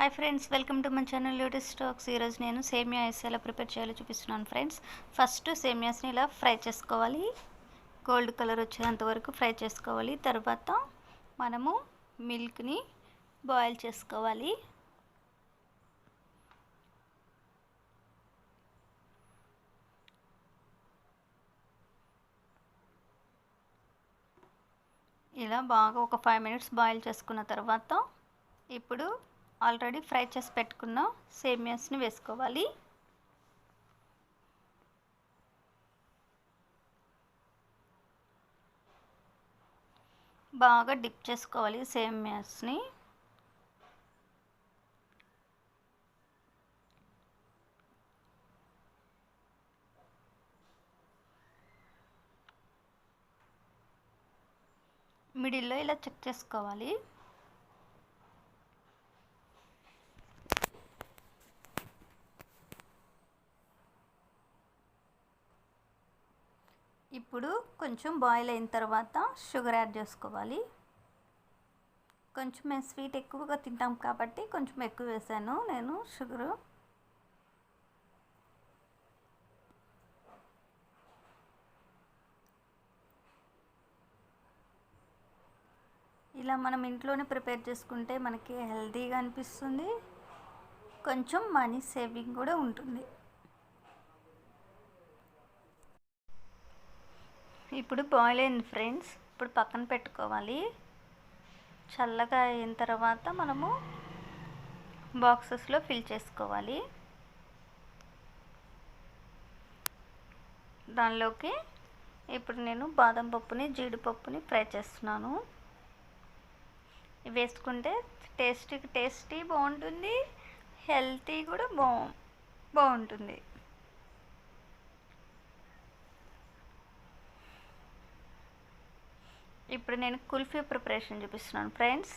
Hi friends, welcome to my channel latest stocks. ఈరోజు నేను సేమియా ఎలా ప్రిపేర్ చేయాలో చూపిస్తున్నాను ఫ్రెండ్స్. ఫస్ట్ సేమియాస్ని ఇలా ఫ్రై చేసుకోవాలి, గోల్డ్ కలర్ వచ్చేంత వరకు ఫ్రై చేసుకోవాలి. తర్వాత మనము మిల్క్ని బాయిల్ చేసుకోవాలి. ఇలా బాగా ఒక 5 మినిట్స్ బాయిల్ చేసుకున్న తర్వాత ఇప్పుడు ఆల్రెడీ ఫ్రై చేసి పెట్టుకున్న సేమియాస్ని వేసుకోవాలి. బాగా డిప్ చేసుకోవాలి సేమియాస్ని. మిడిల్లో ఇలా చెక్ చేసుకోవాలి. ఇప్పుడు కొంచెం బాయిల్ అయిన తర్వాత షుగర్ యాడ్ చేసుకోవాలి. కొంచెం మేము స్వీట్ ఎక్కువగా తింటాం కాబట్టి కొంచెం ఎక్కువ వేసాను నేను షుగరు. ఇలా మనం ఇంట్లోనే ప్రిపేర్ చేసుకుంటే మనకి హెల్తీగా అనిపిస్తుంది, కొంచెం మనీ సేవింగ్ కూడా ఉంటుంది. ఇప్పుడు బాయిల్ అయింది ఫ్రెండ్స్, ఇప్పుడు పక్కన పెట్టుకోవాలి. చల్లగా అయిన తర్వాత మనము బాక్సెస్లో ఫిల్ చేసుకోవాలి. దానిలోకి ఇప్పుడు నేను బాదం పప్పుని, జీడిపప్పుని ఫ్రై చేస్తున్నాను. వేసుకుంటే టేస్టీ బాగుంటుంది, హెల్తీ కూడా బాగుంటుంది. ఇప్పుడు నేను కుల్ఫీ ప్రిపరేషన్ చూపిస్తున్నాను ఫ్రెండ్స్.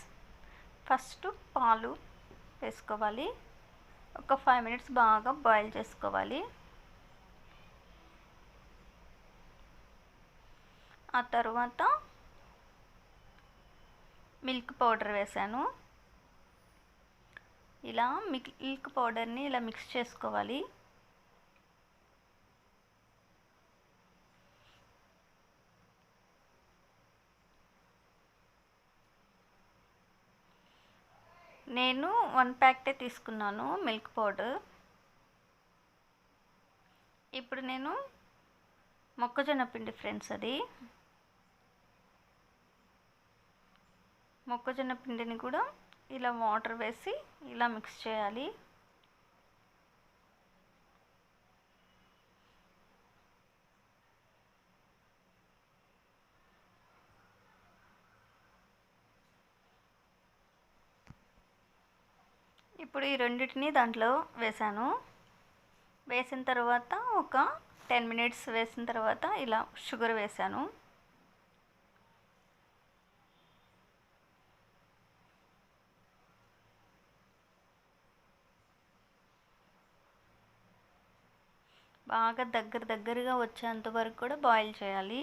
ఫస్ట్ పాలు వేసుకోవాలి, ఒక 5 మినిట్స్ బాగా బాయిల్ చేసుకోవాలి. ఆ తర్వాత మిల్క్ పౌడర్ వేసాను. ఇలా మిల్క్ పౌడర్ని ఇలా మిక్స్ చేసుకోవాలి. నేను 1 ప్యాకెటే తీసుకున్నాను మిల్క్ పౌడర్. ఇప్పుడు నేను మొక్కజొన్న పిండి ఫ్రెండ్స్, అది మొక్కజొన్న పిండిని కూడా ఇలా వాటర్ వేసి ఇలా మిక్స్ చేయాలి. ఇప్పుడు ఈ రెండింటిని దాంట్లో వేసాను. వేసిన తర్వాత ఒక 10 మినిట్స్ వేసిన తర్వాత ఇలా షుగర్ వేసాను. బాగా దగ్గరగా వచ్చేంత వరకు కూడా బాయిల్ చేయాలి.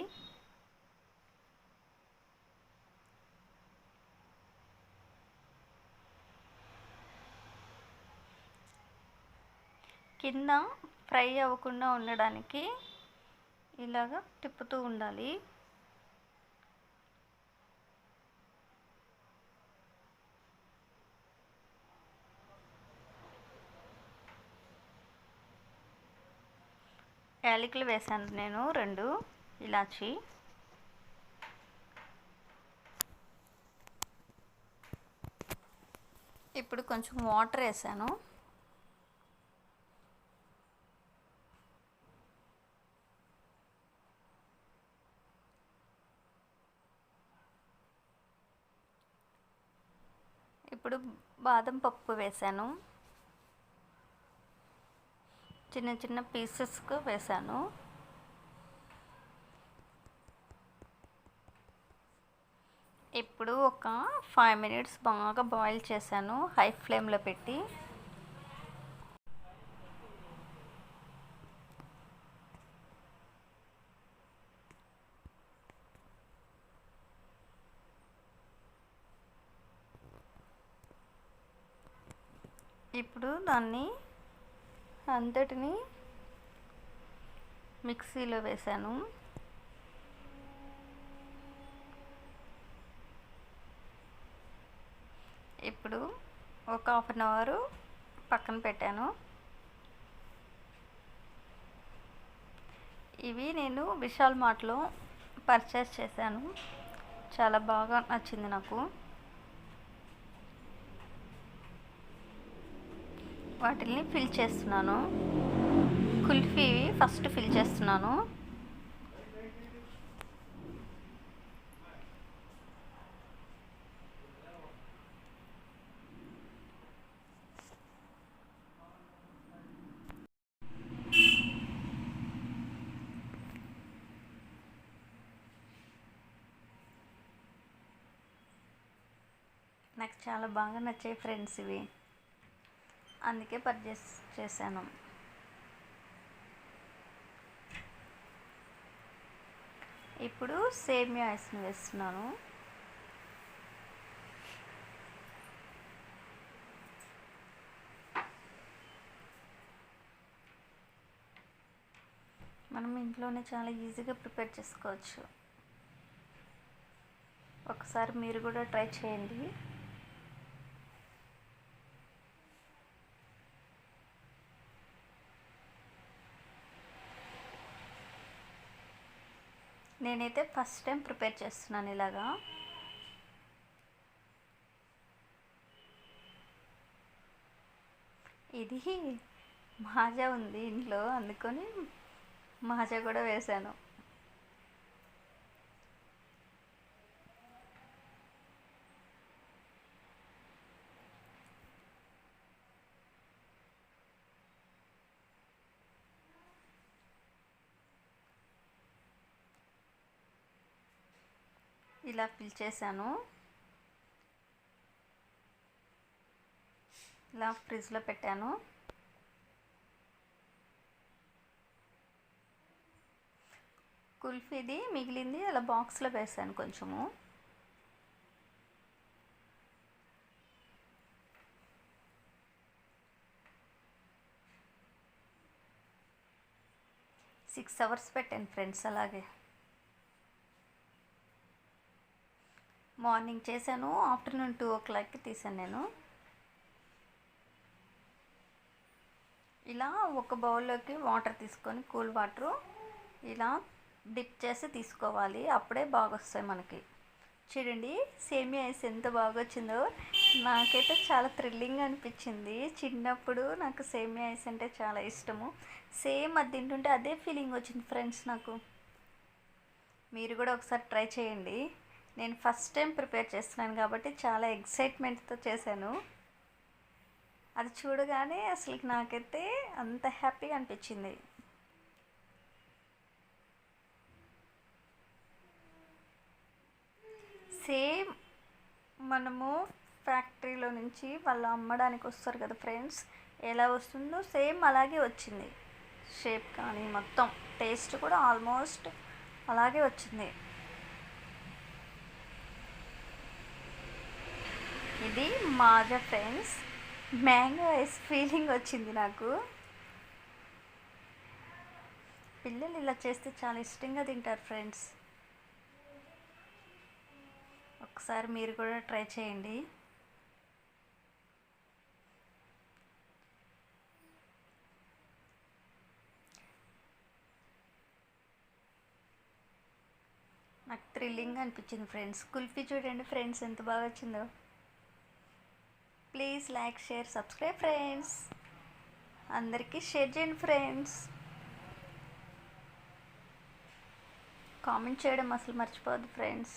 కింద ఫ్రై అవ్వకుండా ఉండడానికి ఇలాగ తిప్పుతూ ఉండాలి. యాలకులు వేసాను నేను 2 ఇలాచి. ఇప్పుడు కొంచెం వాటర్ వేసాను. ఇప్పుడు బాదం పప్పు వేసాను, చిన్న పీసెస్గా వేసాను. ఇప్పుడు ఒక 5 మినిట్స్ బాగా బాయిల్ చేశాను హై ఫ్లేమ్లో పెట్టి. ఇప్పుడు దాన్ని అంతటిని మిక్సీలో వేసాను. ఇప్పుడు ఒక 1/2 అవర్ పక్కన పెట్టాను. ఇవి నేను విశాల్ మార్ట్లో పర్చేస్ చేశాను. చాలా బాగా నచ్చింది నాకు. వాటిని ఫిల్ చేస్తున్నాను. కుల్ఫీ ఫస్ట్ ఫిల్ చేస్తున్నాను. నాకు చాలా బాగా నచ్చాయి ఫ్రెండ్స్ ఇవి, అందుకే పర్చేస్ చేశాను. ఇప్పుడు సేమియా ఐస్ని వేస్తున్నాను. మనం ఇంట్లోనే చాలా ఈజీగా ప్రిపేర్ చేసుకోవచ్చు. ఒకసారి మీరు కూడా ట్రై చేయండి. నేనైతే ఫస్ట్ టైం ప్రిపేర్ చేస్తున్నాను ఇలాగా. ఇది మాజా ఉంది ఇంట్లో, అందుకని మాజా కూడా వేశాను. ఇలా ఫిల్ చేశాను. ఇలా ఫ్రిడ్జ్లో పెట్టాను. కుల్ఫీది మిగిలింది అలా బాక్స్లో వేసాను కొంచెము. సిక్స్ అవర్స్ పెట్టాను ఫ్రెండ్స్. అలాగే మార్నింగ్ చేశాను, ఆఫ్టర్నూన్ 2 o'clockకి తీసాను నేను. ఇలా ఒక బౌల్లోకి వాటర్ తీసుకొని, కూల్ వాటరు ఇలా డిప్ చేసి తీసుకోవాలి, అప్పుడే బాగా వస్తాయి మనకి. చూడండి సేమియా ఐస్ ఎంత బాగా వచ్చిందో. నాకైతే చాలా థ్రిల్లింగ్ అనిపించింది. చిన్నప్పుడు నాకు సేమియా ఐస్ అంటే చాలా ఇష్టము. సేమ్ అది తింటుంటే అదే ఫీలింగ్ వచ్చింది ఫ్రెండ్స్ నాకు. మీరు కూడా ఒకసారి ట్రై చేయండి. నేను ఫస్ట్ టైం ప్రిపేర్ చేస్తున్నాను కాబట్టి చాలా ఎక్సైట్మెంట్తో చేశాను. అది చూడగానే అసలు నాకైతే అంత హ్యాపీగా అనిపించింది. సేమ్ మనము ఫ్యాక్టరీలో నుంచి వాళ్ళు అమ్మడానికి వస్తారు కదా ఫ్రెండ్స్, ఎలా వస్తుందో సేమ్ అలాగే వచ్చింది. షేప్ కానీ మొత్తం టేస్ట్ కూడా ఆల్మోస్ట్ అలాగే వచ్చింది. ఇది Maaza friends. Mango ice feeling వచ్చింది నాకు. పిల్లలు ఇలా చేస్తే చాలా ఇష్టంగా తింటారు ఫ్రెండ్స్. ఒకసారి మీరు కూడా ట్రై చేయండి. నాకు థ్రిల్లింగ్ అనిపించింది ఫ్రెండ్స్. కుల్ఫీ చూడండి ఫ్రెండ్స్ ఎంత బాగా వచ్చిందో. Please like, share, subscribe friends. అందరికీ షేర్ చేయండి ఫ్రెండ్స్. కామెంట్ చేయడం అసలు మర్చిపోవద్దు ఫ్రెండ్స్.